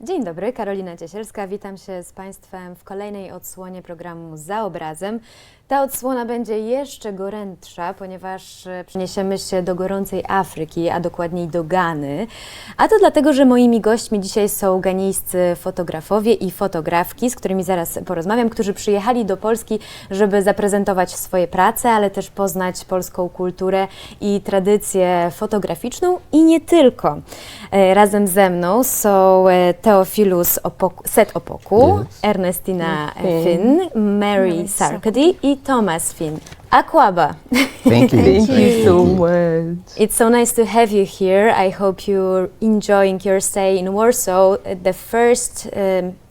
Dzień dobry, Karolina Ciesielska. Witam się z Państwem w kolejnej odsłonie programu Za obrazem. Ta odsłona będzie jeszcze gorętsza, ponieważ przeniesiemy się do gorącej Afryki, a dokładniej do Ghany. A to dlatego, że moimi gośćmi dzisiaj są ganijscy fotografowie i fotografki, z którymi zaraz porozmawiam, którzy przyjechali do Polski, żeby zaprezentować swoje prace, ale też poznać polską kulturę i tradycję fotograficzną i nie tylko. Razem ze mną są Theophilus Seth Opoku, Ernestina Fynn, Mary Sarkodie i Thomas Fynn. Akwaba. Thank you. Thank you so much. It's so nice to have you here. I hope you're enjoying your stay in Warsaw. The first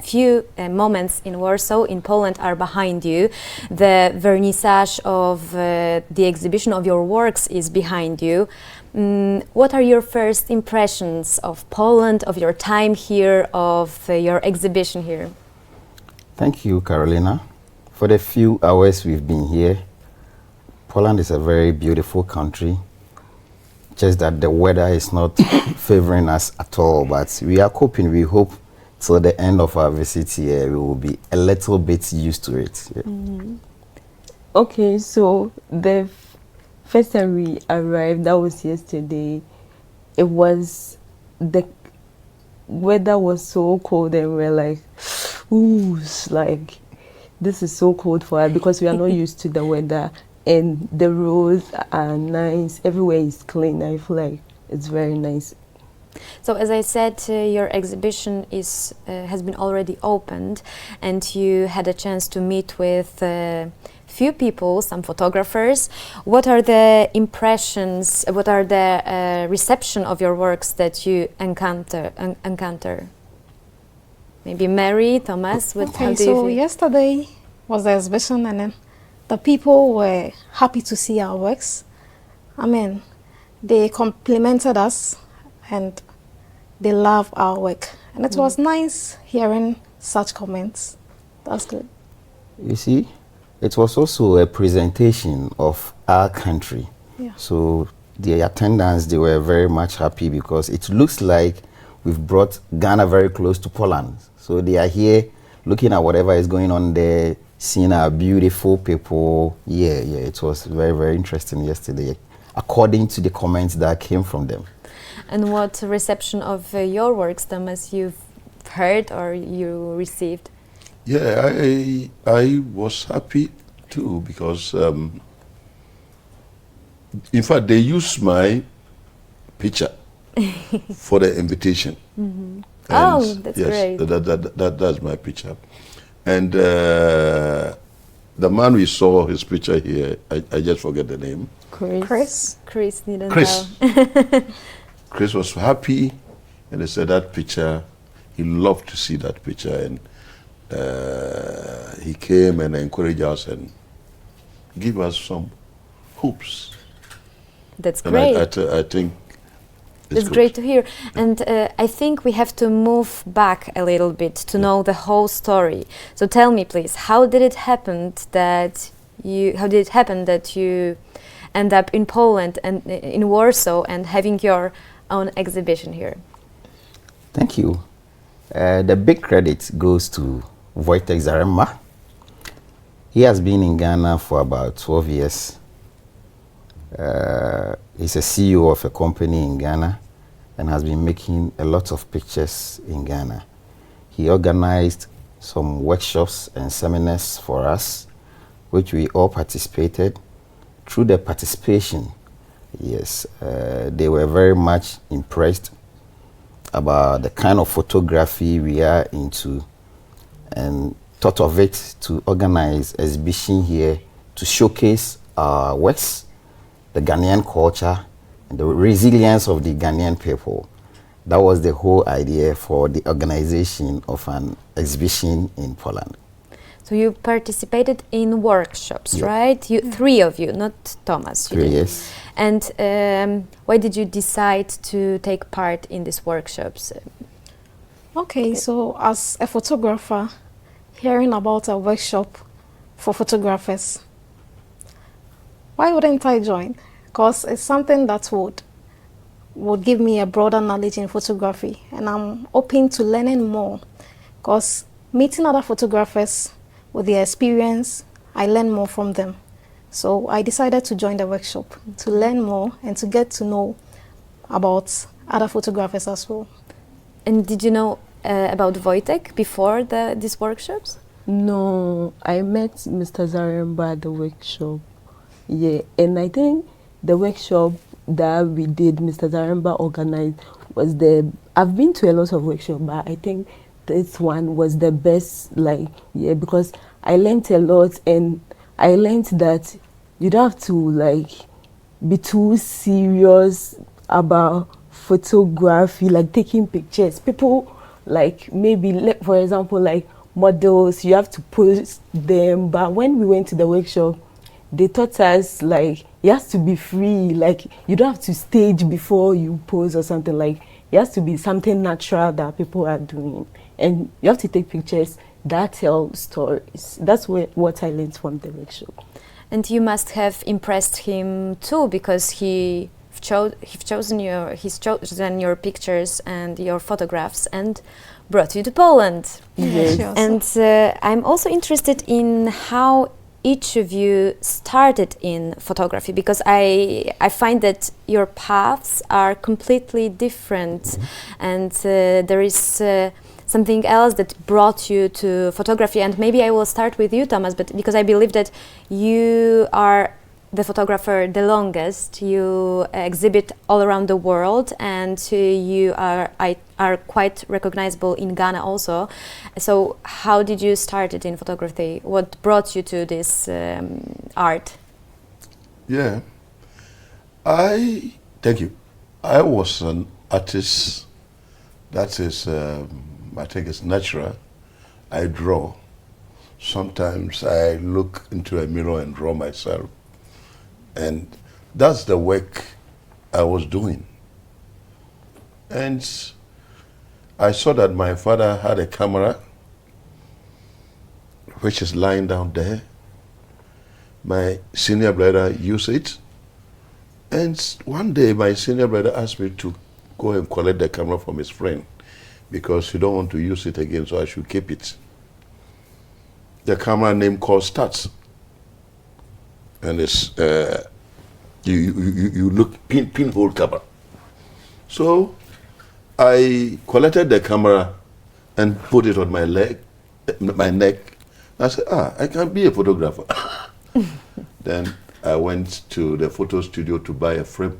few moments in Warsaw, in Poland, are behind you. The vernissage of the exhibition of your works is behind you. What are your first impressions of Poland, of your time here, of your exhibition here? Thank you, Carolina. For the few hours we've been here, Poland is a very beautiful country. Just that the weather is not favoring us at all, but we are coping. We hope till the end of our visit here, we will be a little bit used to it. Yeah. Okay, so the first time we arrived, that was yesterday. The weather was so cold, and we're like, ooh, it's like, this is so cold for us because we are not used to the weather. And the roads are nice. Everywhere is clean. I feel like it's very nice. So, as I said, your exhibition has been already opened, and you had a chance to meet with few people, some photographers. What are the impressions? What are the reception of your works that you encounter? Maybe Mary, Thomas. How do you feel? Yesterday was the exhibition, and then the people were happy to see our works. I mean, they complimented us and they loved our work. And it was nice hearing such comments. That's good. You see, it was also a presentation of our country. Yeah. So the attendants, they were very much happy because it looks like we've brought Ghana very close to Poland. So they are here looking at whatever is going on there, seeing our beautiful people. Yeah, it was very, very interesting yesterday, according to the comments that came from them. And what reception of your works, Thomas, you've heard or you received? Yeah, I was happy too because, in fact, they used my picture for the invitation. Mm-hmm. And oh, that's yes, great. that's my picture. And the man we saw his picture here, I just forget the name. Chris. Chris didn't Chris. know. Chris was happy, and he said that picture, he loved to see that picture, and he came and encouraged us and give us some hopes. That's And great. I think It's great to hear. And I think we have to move back a little bit to know the whole story. So tell me, please, how did it happen that you end up in Poland and in Warsaw and having your own exhibition here? Thank you. The big credit goes to Wojtek Zaremba. He has been in Ghana for about 12 years. He's a CEO of a company in Ghana and has been making a lot of pictures in Ghana. He organized some workshops and seminars for us, which we all participated. Through the participation, yes, they were very much impressed about the kind of photography we are into and thought of it to organize exhibition here to showcase our works, the Ghanaian culture, and the resilience of the Ghanaian people. That was the whole idea for the organization of an exhibition in Poland. So you participated in workshops, Yeah. right? Three of you, not Thomas. You 3 did. years. And why did you decide to take part in these workshops? Okay, so as a photographer, hearing about a workshop for photographers, why wouldn't I join? Because it's something that would would give me a broader knowledge in photography, and I'm open to learning more, because meeting other photographers with their experience, I learn more from them. So I decided to join the workshop to learn more and to get to know about other photographers as well. And did you know about Wojtek before these workshops? No, I met Mr. Zaremba at the workshop. Yeah, and I think the workshop that we did, Mr. Zaremba organized, was I've been to a lot of workshops, but I think this one was the best, like, yeah, because I learned a lot, and I learned that you don't have to, like, be too serious about photography, like taking pictures. People, like, maybe, for example, like models, you have to post them, but when we went to the workshop, they taught us, like, it has to be free, like, you don't have to stage before you pose or something, like, it has to be something natural that people are doing, and you have to take pictures that tell stories. That's what I learned from the workshop. And you must have impressed him too, because he's chosen your pictures and your photographs and brought you to Poland. Yes. And I'm also interested in how each of you started in photography, because I find that your paths are completely different, and there is something else that brought you to photography. And maybe I will start with you, Thomas, but because I believe that you are the photographer the longest. You exhibit all around the world, and you are quite recognizable in Ghana also. So how did you start it in photography? What brought you to this art? Yeah, thank you. I was an artist. That is, I think it's natural. I draw. Sometimes I look into a mirror and draw myself. And that's the work I was doing. And I saw that my father had a camera, which is lying down there. My senior brother used it. And one day my senior brother asked me to go and collect the camera from his friend, because he don't want to use it again, so I should keep it. The camera name called Stats. And it's, you look pinhole camera. So I collected the camera and put it on my neck. I said, I can be a photographer. Then I went to the photo studio to buy a frame.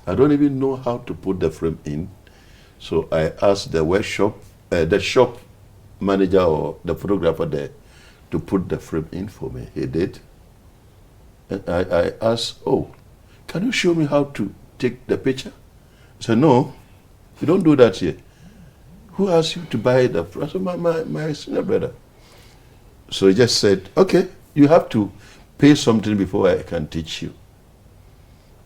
I don't even know how to put the frame in. So I asked the shop manager or the photographer there to put the frame in for me. He did. And I asked, can you show me how to take the picture? He said, no, you don't do that here. Who asked you to buy the frame? I said, my senior brother. So he just said, okay, you have to pay something before I can teach you.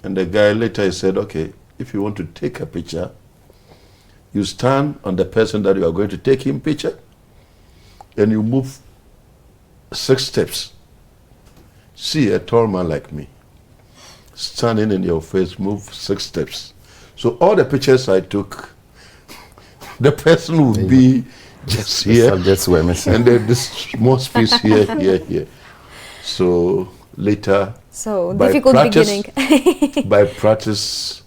And the guy later said, okay, if you want to take a picture, you stand on the person that you are going to take him picture, and you move 6 steps. See a tall man like me, standing in your face, move 6 steps. So all the pictures I took, the person would be just here, subjects were missing, and then this small space here, here. So later, so difficult beginning. By practice,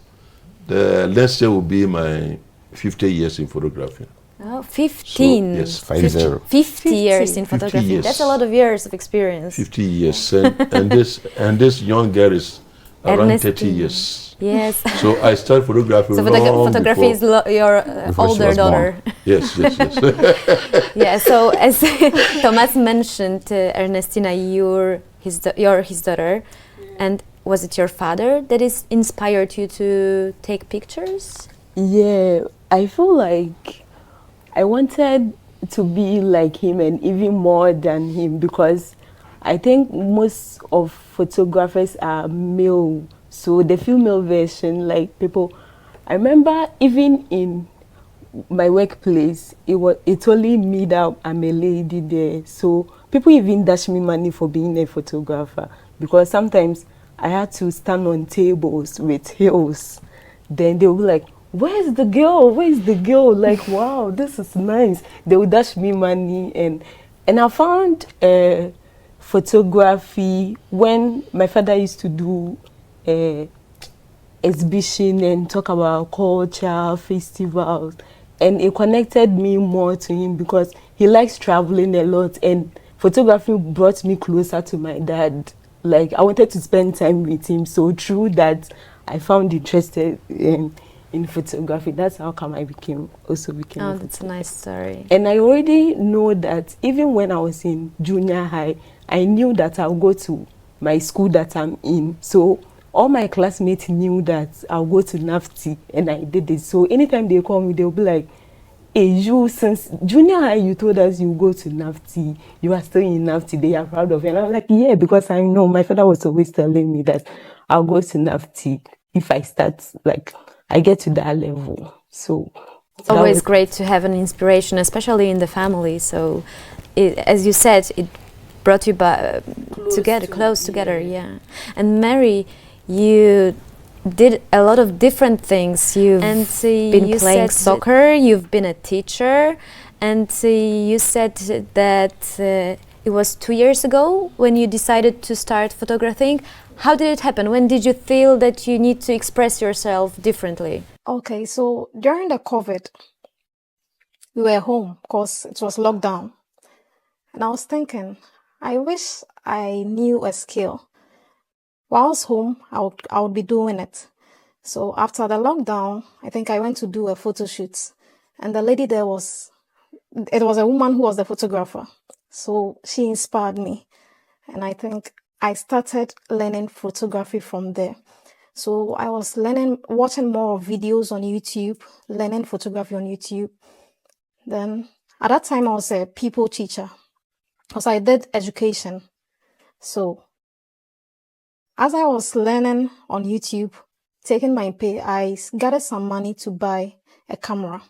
the next year will be my 50 years in photography. Oh, 15. So, yes, 50 years in 50 photography. years. That's a lot of years of experience. 50 years, and this young girl is around 30 years. Yes. So I started photography. So long photography is your older daughter. Yes. Yeah. So as Thomas mentioned, Ernestina, you're his daughter, and was it your father that inspired you to take pictures? Yeah, I feel like I wanted to be like him and even more than him, because I think most of photographers are male. So the female version, like people, I remember even in my workplace, it's only me that I'm a lady there. So people even dash me money for being a photographer, because sometimes I had to stand on tables with heels. then they will be like, where's the girl? Where's the girl? Like, wow, this is nice. They would dash me money. And I found photography when my father used to do exhibition and talk about culture, festivals. And it connected me more to him because he likes traveling a lot. And photography brought me closer to my dad. Like, I wanted to spend time with him. So through that, I found interested in photography. That's how come I became Oh, a that's a nice story. And I already know that even when I was in junior high, I knew that I'll go to my school that I'm in. So all my classmates knew that I'll go to NAFT, and I did it. So anytime they call me, they'll be like, hey, you, since junior high, you told us you go to NAFT, you are still in NAFT, they are proud of you. And I'm like, yeah, because I know my father was always telling me that I'll go to NAFT if I start, like, I get to that level. So It's always great to have an inspiration, especially in the family. So, as you said, it brought you close together. Yeah. And Mary, you did a lot of different things. You've been playing soccer. You've been a teacher, and you said that it was 2 years ago when you decided to start photographing. How did it happen? When did you feel that you need to express yourself differently? Okay, so during the COVID, we were home because it was lockdown. And I was thinking, I wish I knew a skill. While I was home, I would be doing it. So after the lockdown, I think I went to do a photo shoot. And the lady there was a woman who was the photographer. So she inspired me. And I think I started learning photography from there. So I was watching more videos on YouTube, learning photography on YouTube. Then at that time I was a people teacher because I did education. So as I was learning on YouTube, taking my pay, I gathered some money to buy a camera.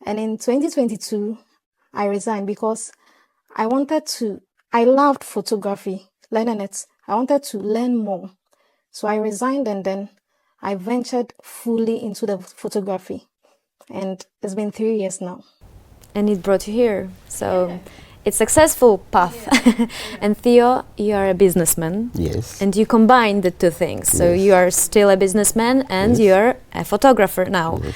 And in 2022, I resigned because I loved photography, learning it. I wanted to learn more. So I resigned and then I ventured fully into the photography. And it's been 3 years now. And it brought you here. So it's a successful path. Yeah. And Theo, you are a businessman. Yes. And you combine the two things. So Yes. you are still a businessman and Yes. you're a photographer now. Yes.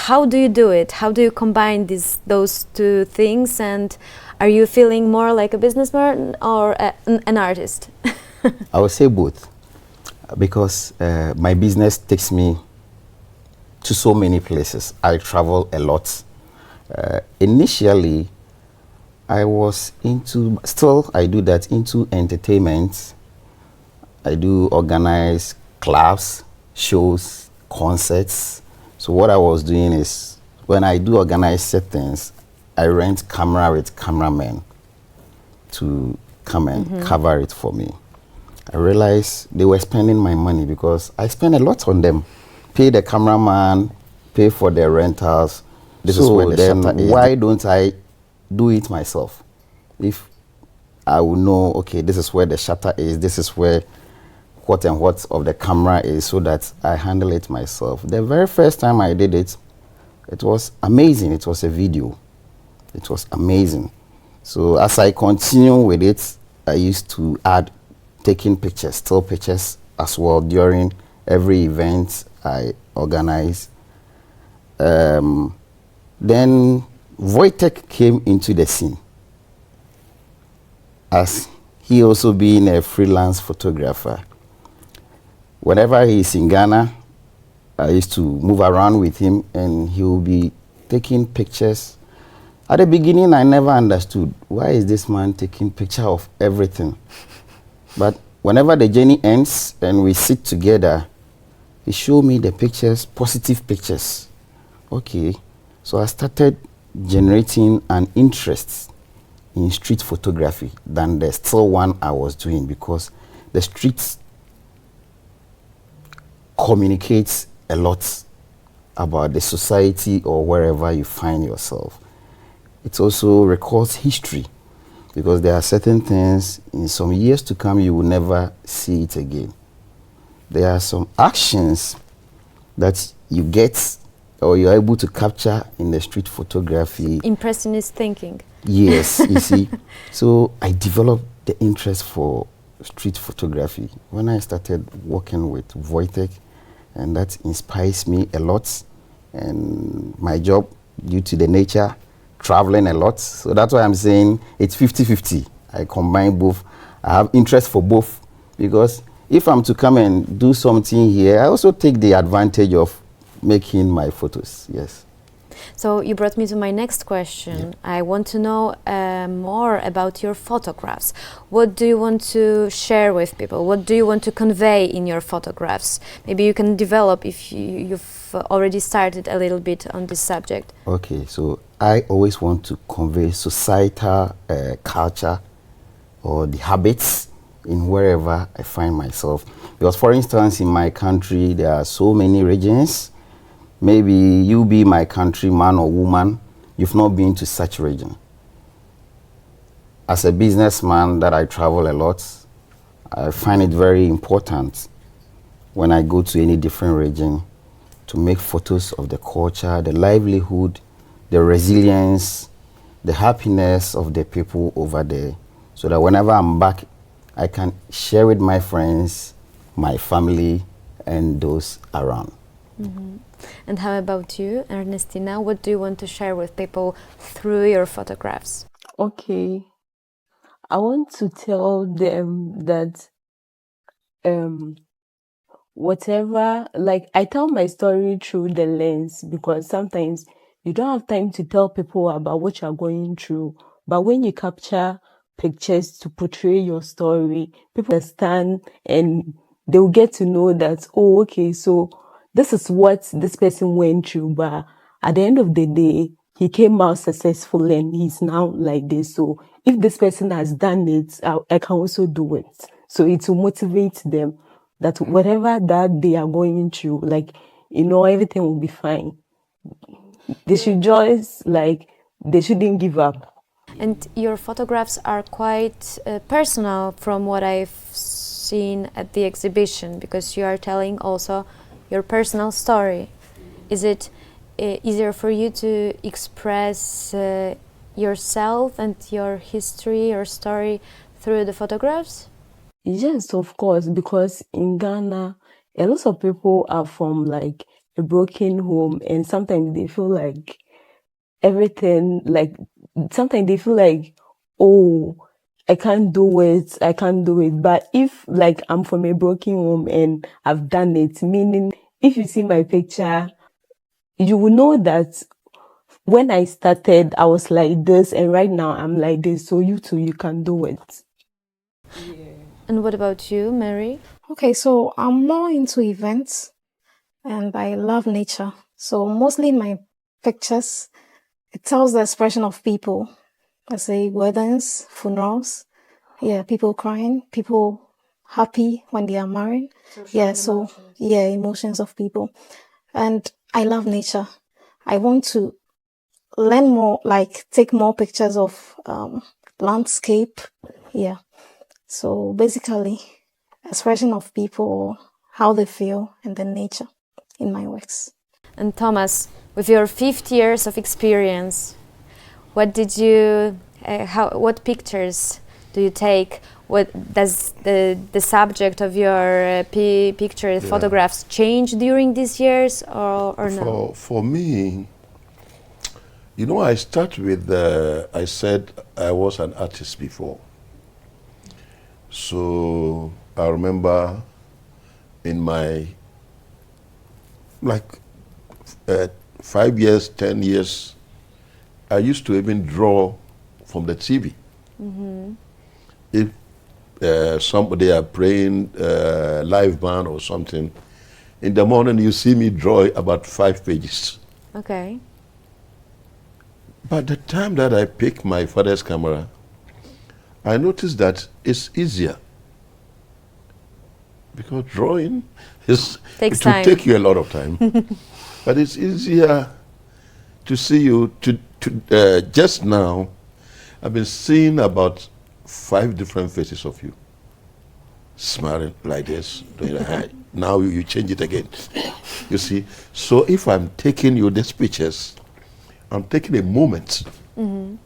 How do you do it? How do you combine those two things? And are you feeling more like a businessman or an artist? I would say both, because my business takes me to so many places. I travel a lot. Initially, I was I do that, into entertainment. I do organize clubs, shows, concerts. So what I was doing is, when I do organize settings, I rent camera with cameramen to come and cover it for me. I realized they were spending my money because I spend a lot on them. Pay the cameraman, pay for their rentals. This is where the shutter is. Why don't I do it myself? If I will know, okay, this is where the shutter is, this is where what and what of the camera is, so that I handle it myself. The very first time I did it, it was amazing. It was a video. It was amazing. So as I continue with it, I used to add taking pictures, still pictures as well during every event I organize. Then Wojtek came into the scene, as he also being a freelance photographer. Whenever he's in Ghana, I used to move around with him and he will be taking pictures. At the beginning, I never understood, why is this man taking picture of everything? But whenever the journey ends and we sit together, he showed me the pictures, positive pictures. Okay, so I started generating an interest in street photography than the still one I was doing, because the streets communicates a lot about the society or wherever you find yourself. It also records history, because there are certain things in some years to come you will never see it again. There are some actions that you get or you're able to capture in the street photography. Impressionist thinking. Yes, you see. So I developed the interest for street photography when I started working with Wojtek, and that inspires me a lot. And my job, due to the nature, traveling a lot. So that's why I'm saying it's 50-50. I combine both. I have interest for both, because if I'm to come and do something here, I also take the advantage of making my photos. Yes. So you brought me to my next question. I want to know more about your photographs. What do you want to share with people? What do you want to convey in your photographs? Maybe you can develop if you've already started a little bit on this subject. Okay, so I always want to convey societal culture or the habits in wherever I find myself. Because for instance, in my country, there are so many regions. Maybe you be my country man or woman, you've not been to such region. As a businessman that I travel a lot, I find it very important when I go to any different region to make photos of the culture, the livelihood, the resilience, the happiness of the people over there, so that whenever I'm back, I can share with my friends, my family, and those around. Mm-hmm. And how about you, Ernestina? What do you want to share with people through your photographs? Okay. I want to tell them that whatever, like I tell my story through the lens, because sometimes you don't have time to tell people about what you're going through. But when you capture pictures to portray your story, people understand and they'll get to know that, oh, okay, so this is what this person went through, but at the end of the day, he came out successful and he's now like this. So if this person has done it, I can also do it. So it will motivate them that whatever that they are going through, like, everything will be fine. They should just, they shouldn't give up. And your photographs are quite personal from what I've seen at the exhibition, because you are telling also your personal story. Is it easier for you to express yourself and your history, your story through the photographs? Yes, of course, because in Ghana, a lot of people are from a broken home, and sometimes they feel like everything, sometimes they feel like, oh, I can't do it. But if I'm from a broken home and I've done it, meaning if you see my picture, you will know that when I started, I was like this, and right now I'm like this. So you too, you can do it. Yeah. And what about you, Mary? Okay, so I'm more into events and I love nature. So mostly in my pictures, it tells the expression of people. I say weddings, funerals, people crying, people happy when they are married. Emotions of people. And I love nature. I want to learn more, take more pictures of landscape. Yeah. So basically, expression of people, how they feel, and then nature in my works. And Thomas, with your 50 years of experience, what what pictures do you take? What does the subject of your photographs change during these years, or no? For me, I start with, I said I was an artist before. So I remember in my 5 years, 10 years, I used to even draw from the TV. Mm-hmm. If somebody are playing live band or something, in the morning you see me draw about 5 pages. Okay. But the time that I picked my father's camera, I noticed that it's easier, because drawing takes time. It will take you a lot of time. But it's easier to see you. Just now, I've been seeing about 5 different faces of you, smiling like this, doing a hand. now you change it again. You see, so if I'm taking you these pictures, I'm taking a moment. You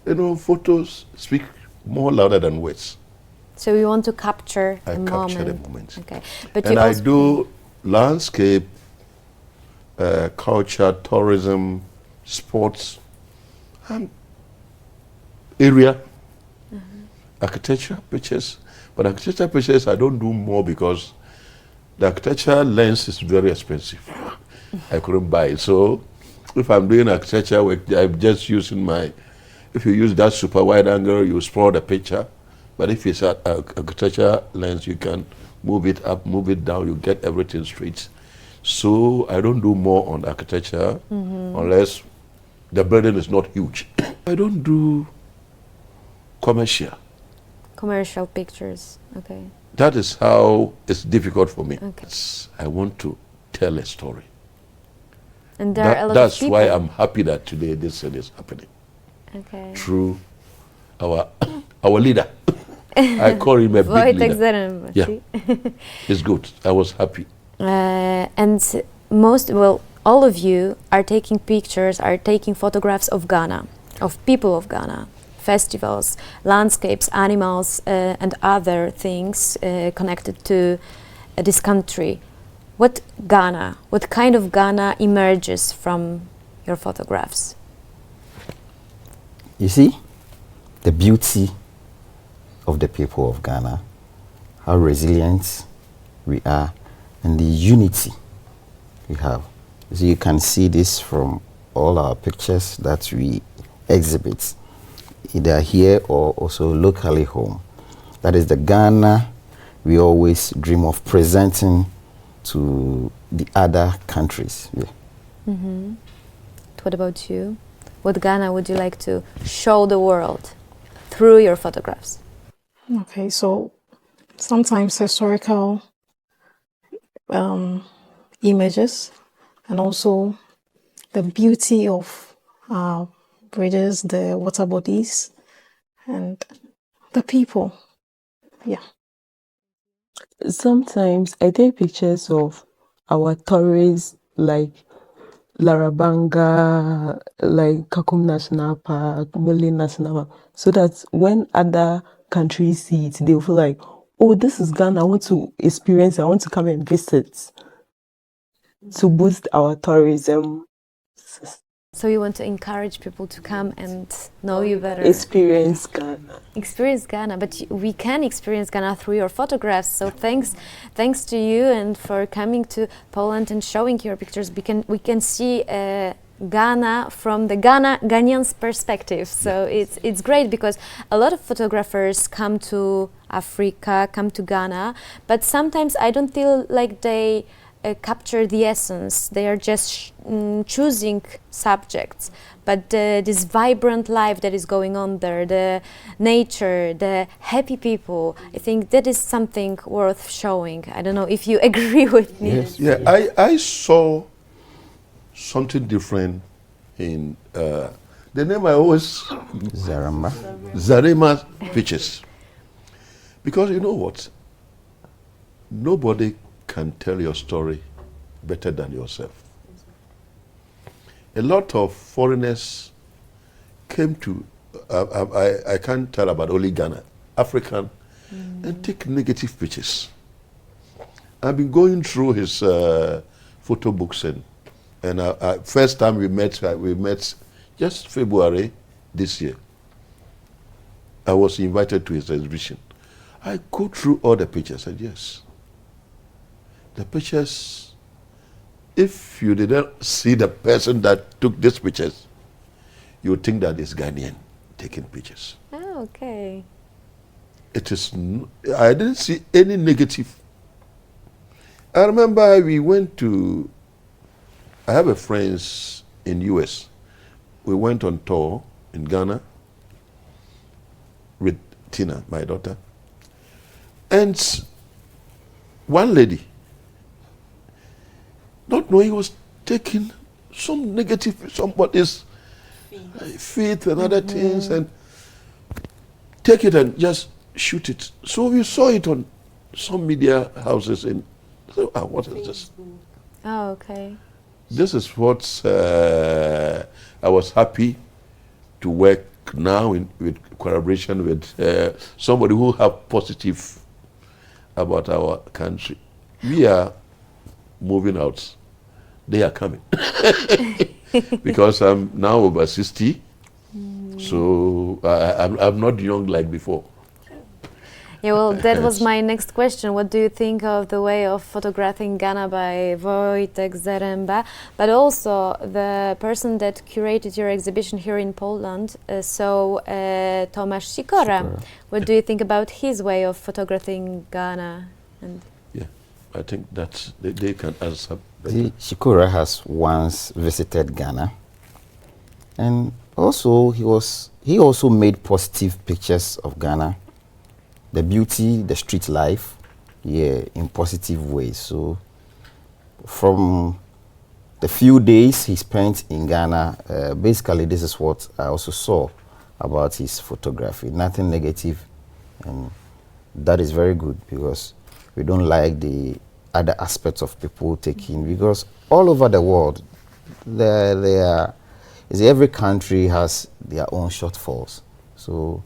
know, photos speak more louder than words. So you want to capture I the capture the moment. moment. Okay, but And you I also do landscape, culture, tourism, sports, area, architecture pictures. But architecture pictures I don't do more because the architecture lens is very expensive. I couldn't buy it. So if I'm doing architecture work, I'm just using my, if you use that super wide angle, you spoil the picture. But if it's an architecture lens, you can move it up, move it down, you get everything straight. So I don't do more on architecture unless the building is not huge. I don't do commercial. commercial pictures. Okay. That is how it's difficult for me. Okay. I want to tell a story. And there are a lot That's of people. why I'm happy that today this thing is happening Okay. through our leader. I call him a big Wojtek leader. Zaremba, Yeah. see? It's good. I was happy. And all of you are taking pictures, are taking photographs of Ghana, of people of Ghana, festivals, landscapes, animals, and other things connected to this country. What kind of Ghana emerges from your photographs? You see, the beauty of the people of Ghana, how resilient we are, and the unity we have. So you can see this from all our pictures that we exhibit, either here or also locally home. That is the Ghana we always dream of presenting to the other countries. Yeah. Mm-hmm. What about you? What Ghana would you like to show the world through your photographs? Okay, so sometimes historical images, and also the beauty of bridges, the water bodies, and the people. Yeah. Sometimes I take pictures of our tourists like Larabanga, like Kakum National Park, Mole National Park, so that when other countries see it, they'll feel like, oh, this is Ghana, I want to experience, I want to come and visit, to boost our tourism. So you want to encourage people to come and know you better. Experience Ghana. Experience Ghana, but we can experience Ghana through your photographs. So thanks to you and for coming to Poland and showing your pictures. We can see Ghana from the Ghanaian's perspective. So it's great because a lot of photographers come to Africa, come to Ghana, but sometimes I don't feel like they capture the essence. They are just choosing subjects, but this vibrant life that is going on there, the nature, the happy people, I think that is something worth showing. I don't know if you agree with me. Yes. Yeah, I saw something different in the name I always Zarema's pictures. Because you know what? Nobody can tell your story better than yourself. A lot of foreigners came to, I can't tell about only Ghana, African, and take negative pictures. I've been going through his photo books and first time we met just February this year. I was invited to his exhibition. I go through all the pictures and yes, the pictures, if you didn't see the person that took these pictures, you would think that it's Ghanaian taking pictures. Oh, okay. It is, I didn't see any negative. I remember I have a friends in US. We went on tour in Ghana with Tina, my daughter. And one lady, not knowing, was taking some negative, somebody's feet and other things, and take it and just shoot it. So we saw it on some media houses in. So, what is this? Oh, okay. This is what I was happy to work now with collaboration with somebody who have positive about our country. We are moving out. They are coming. Because I'm now over 60, so I'm not young like before. Yeah, well, that was my next question. What do you think of the way of photographing Ghana by Wojtek Zaremba, but also the person that curated your exhibition here in Poland, Tomasz Sikora. What do you think about his way of photographing Ghana? And yeah, I think that they can answer better. Sikora has once visited Ghana, and also he also made positive pictures of Ghana. The beauty, the street life, yeah, in positive ways. So from the few days he spent in Ghana, basically this is what I also saw about his photography. Nothing negative, and that is very good, because we don't like the other aspects of people taking, because all over the world, every country has their own shortfalls. So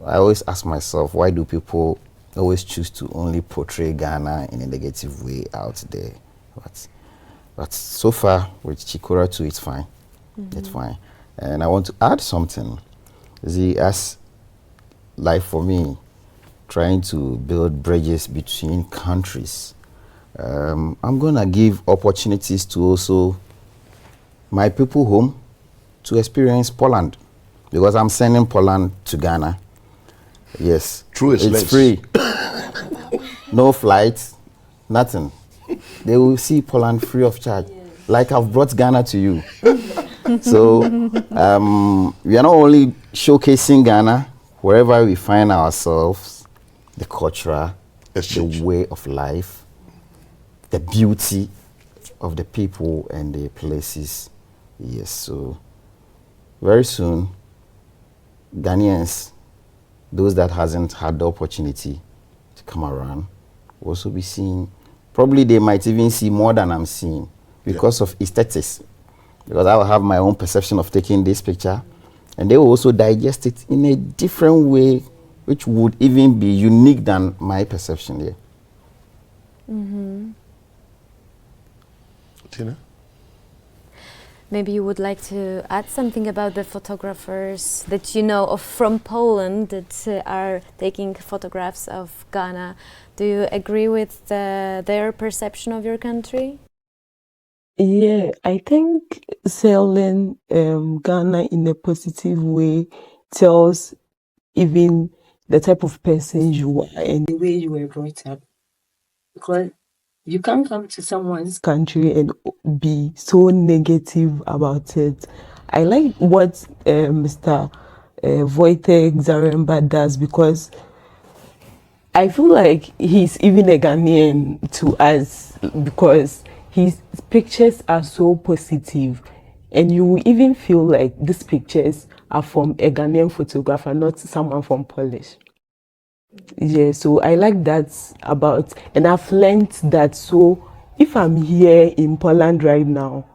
I always ask myself, why do people always choose to only portray Ghana in a negative way out there? But so far with Chikora too, it's fine. It's fine. And I want to add something. See, as like for me, trying to build bridges between countries, I'm gonna give opportunities to also my people home to experience Poland, because I'm sending Poland to Ghana. Yes, True as it's lens. free. No flights, nothing. They will see Poland free of charge, like I've brought Ghana to you. So we are not only showcasing Ghana wherever we find ourselves, the culture, the way of life, the beauty of the people and the places. Yes, so very soon, Ghanaians, those that hasn't had the opportunity to come around, will also be seeing. Probably they might even see more than I'm seeing because of aesthetics. Because I will have my own perception of taking this picture, and they will also digest it in a different way, which would even be unique than my perception here. Tina? maybe you would like to add something about the photographers that you know of from Poland that are taking photographs of Ghana. Do you agree with their perception of your country? Yeah, I think selling Ghana in a positive way tells even the type of person you are and the way you were brought up. Because you can't come to someone's country and be so negative about it. I like what Mr. Wojtek Zaremba does, because I feel like he's even a Ghanaian to us, because his pictures are so positive, and you will even feel like these pictures are from a Ghanaian photographer, not someone from Polish. Yeah, so I like that about, and I've learned that. So if I'm here in Poland right now,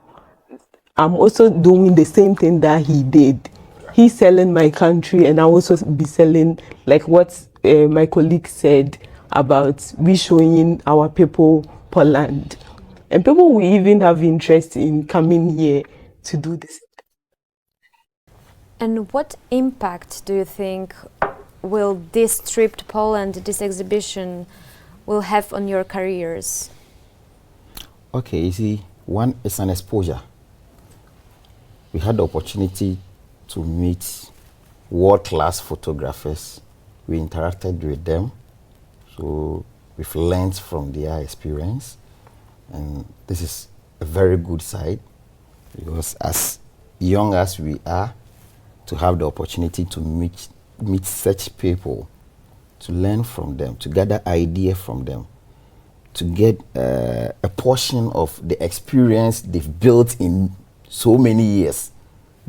I'm also doing the same thing that he did. He's selling my country, and I'll also be selling, like what my colleague said about we showing our people Poland. And people will even have interest in coming here to do this. And what impact do you think will this trip to Poland, this exhibition, will have on your careers? Okay, you see, one is an exposure. We had the opportunity to meet world-class photographers. We interacted with them, so we've learned from their experience, and this is a very good side, because as young as we are, to have the opportunity to meet such people, to learn from them, to gather ideas from them, to get a portion of the experience they've built in so many years,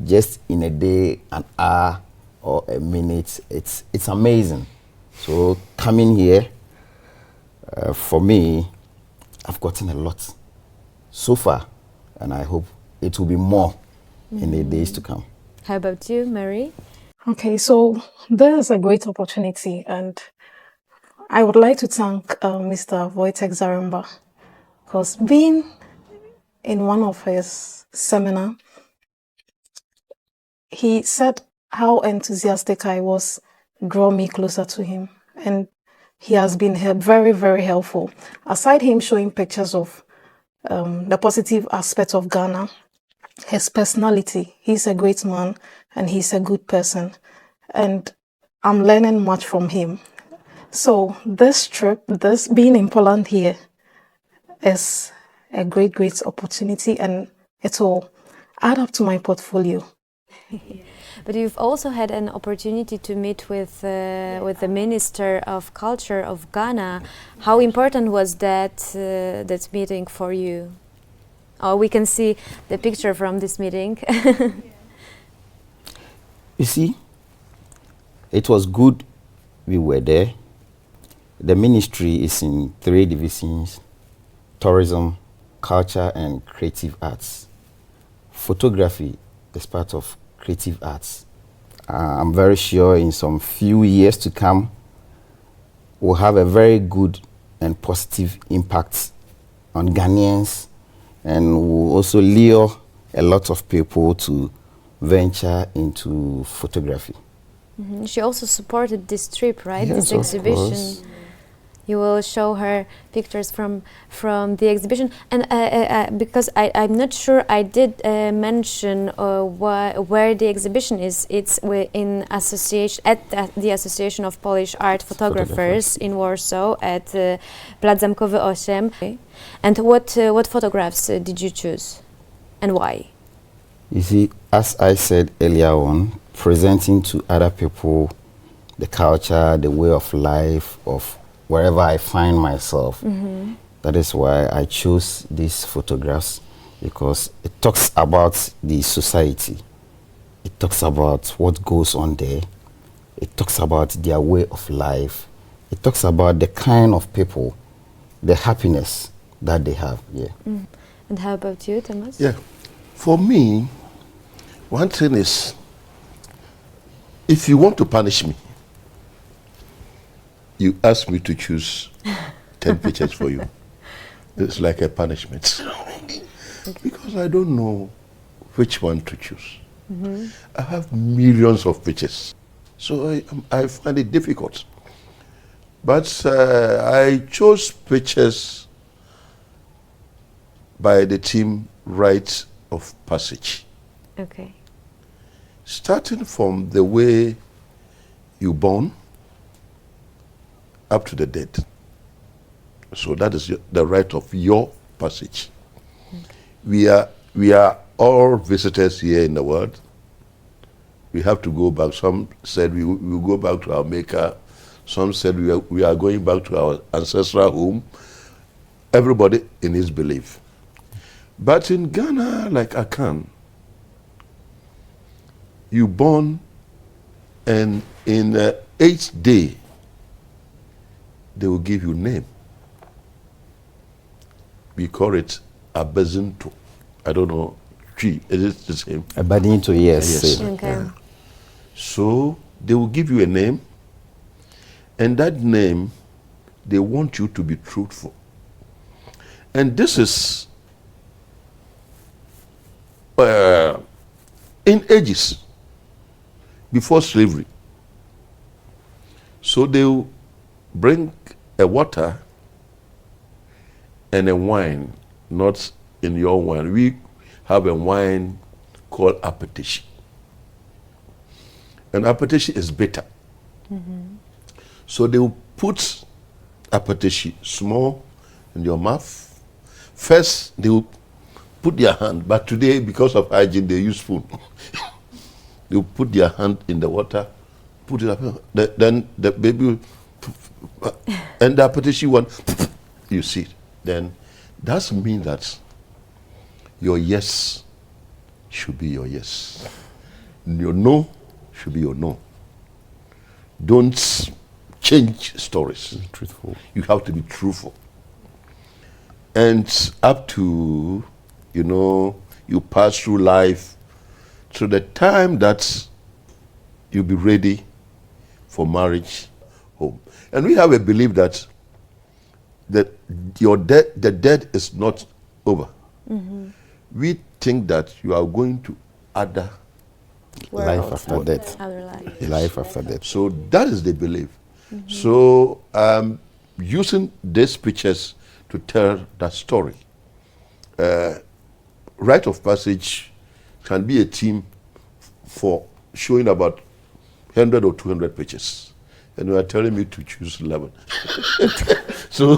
just in a day, an hour, or a minute. It's amazing. So coming here, For me, I've gotten a lot so far, and I hope it will be more in the days to come. How about you, Mary? Okay, so there is a great opportunity, and I would like to thank Mr. Wojtek Zaremba, because being in one of his seminar, he said how enthusiastic I was draw me closer to him, and he has been very, very helpful. Aside him showing pictures of the positive aspects of Ghana, his personality, he's a great man and he's a good person, and I'm learning much from him. So this trip, this being in Poland here, is a great, great opportunity, and it will add up to my portfolio. But you've also had an opportunity to meet with the Minister of Culture of Ghana. How important was that meeting for you? Oh, we can see the picture from this meeting. You see, it was good we were there. The ministry is in 3 divisions: tourism, culture, and creative arts. Photography is part of creative arts. I'm very sure in some few years to come, we'll have a very good and positive impact on Ghanaians, and will also lure a lot of people to venture into photography. She also supported this trip, right? Yes, this of exhibition. course. You will show her pictures from the exhibition, and because I'm not sure I did mention where the exhibition is. It's in association at the Association of Polish Art Photographers in Warsaw at Plac Zamkowy 8. And what photographs did you choose, and why? You see, as I said earlier on, presenting to other people the culture, the way of life of wherever I find myself. That is why I chose these photographs, because it talks about the society. It talks about what goes on there. It talks about their way of life. It talks about the kind of people, the happiness that they have. Yeah. And how about you, Thomas? Yeah. For me, one thing is, if you want to punish me, you ask me to choose 10 pictures for you. It's like a punishment. Because I don't know which one to choose. I have millions of pictures. So I find it difficult. But I chose pictures by the theme Rite of Passage. Okay. Starting from the way you born up to the dead. So that is the rite of your passage. We are all visitors here in the world. We have to go back. Some said we will go back to our maker. Some said we are going back to our ancestral home. Everybody in his belief. But in Ghana, like Akan, you born, and in the 8th day, they will give you name. We call it Abezinto. I don't know. Is it the same? Abadinto, yes. Yes. Okay. So they will give you a name, and that name, they want you to be truthful. And this is in ages before slavery. So they will bring a water and a wine, not in your wine. We have a wine called apetishi. And apetishi is bitter. So they will put apetishi small in your mouth. First, they will put their hand, but today, because of hygiene, they use spoon. They will put their hand in the water, put it up, then the baby will, and the apetishi one, you see it. Then that means that your yes should be your yes. Your no should be your no. Don't change stories. Truthful. You have to be truthful. And up to, you pass through life to the time that you'll be ready for marriage, home. And we have a belief that the death is not over. Mm-hmm. We think that you are going to other Life after death. Other life. Life after death. So that is the belief. So using these pictures to tell that story. Rite of passage can be a theme for showing about 100 or 200 pictures. And you are telling me to choose 11. So,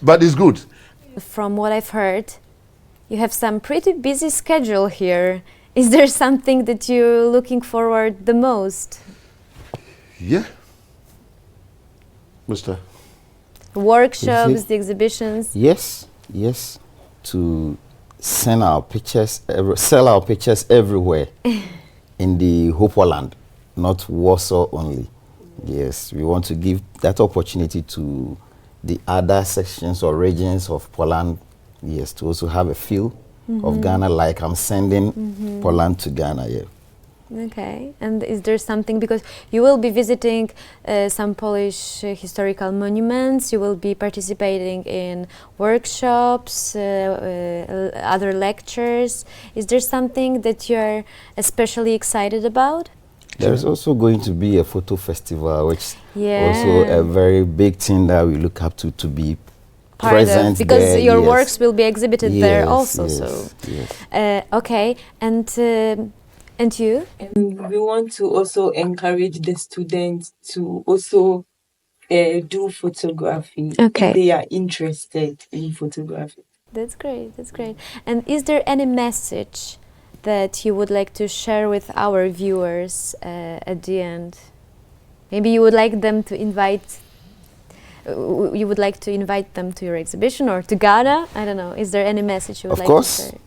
but it's good. From what I've heard, you have some pretty busy schedule here. Is there something that you're looking forward the most? Yeah. Mister. Workshops, the exhibitions? Yes, to sell our pictures everywhere in the Hopeland, not Warsaw only. Yes, we want to give that opportunity to the other sections or regions of Poland, yes, to also have a feel of Ghana, like I'm sending Poland to Ghana, yeah. Okay, and is there something, because you will be visiting some Polish historical monuments, you will be participating in workshops, other lectures. Is there something that you're especially excited about? There's also going to be a photo festival, which Yeah. also a very big thing that we look up to be Part present of, because there, your yes. works will be exhibited there Yes, also. yes, So, yes. okay, and you? And we want to also encourage the students to also do photography Okay. if they are interested in photography. That's great. That's great. And is there any message that you would like to share with our viewers at the end? Maybe you would like them to invite. You would like to invite them to your exhibition or to Ghana? I don't know. Is there any message you would Of like course, to share?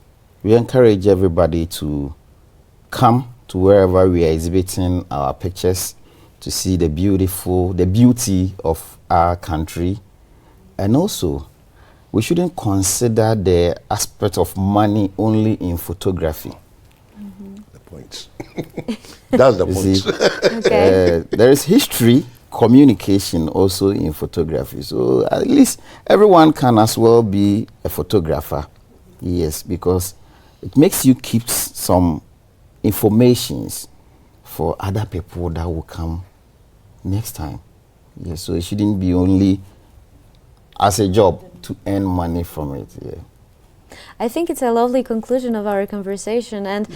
we encourage everybody to come to wherever we are exhibiting our pictures to see the beauty of our country. And also, we shouldn't consider the aspect of money only in photography. The point. That's the You point. see, Okay. there is history, communication also in photography. So at least everyone can as well be a photographer. Yes, because it makes you keep some informations for other people that will come next time. Yes, so it shouldn't be only as a job to earn money from it. Yeah. I think it's a lovely conclusion of our conversation and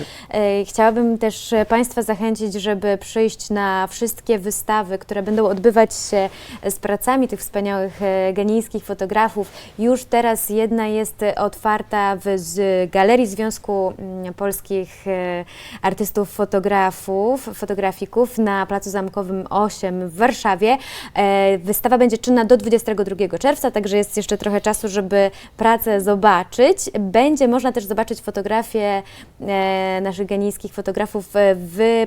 chciałabym też Państwa zachęcić, żeby przyjść na wszystkie wystawy, które będą odbywać się z pracami tych wspaniałych ghanijskich fotografów. Już teraz jedna jest otwarta z Galerii Związku Polskich Artystów Fotografików na Placu Zamkowym 8 w Warszawie. Wystawa będzie czynna do 22 czerwca, także jest jeszcze trochę czasu, żeby pracę zobaczyć. Będzie można też zobaczyć fotografie naszych ghanijskich fotografów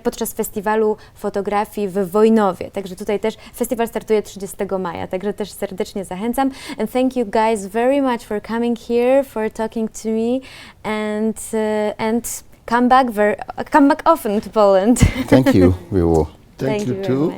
podczas festiwalu fotografii w Wojnowie. Także tutaj też festiwal startuje 30 maja, także też serdecznie zachęcam. And thank you guys very much for coming here, for talking to me and come back often to Poland. Thank you. We will. Thank you very too. much.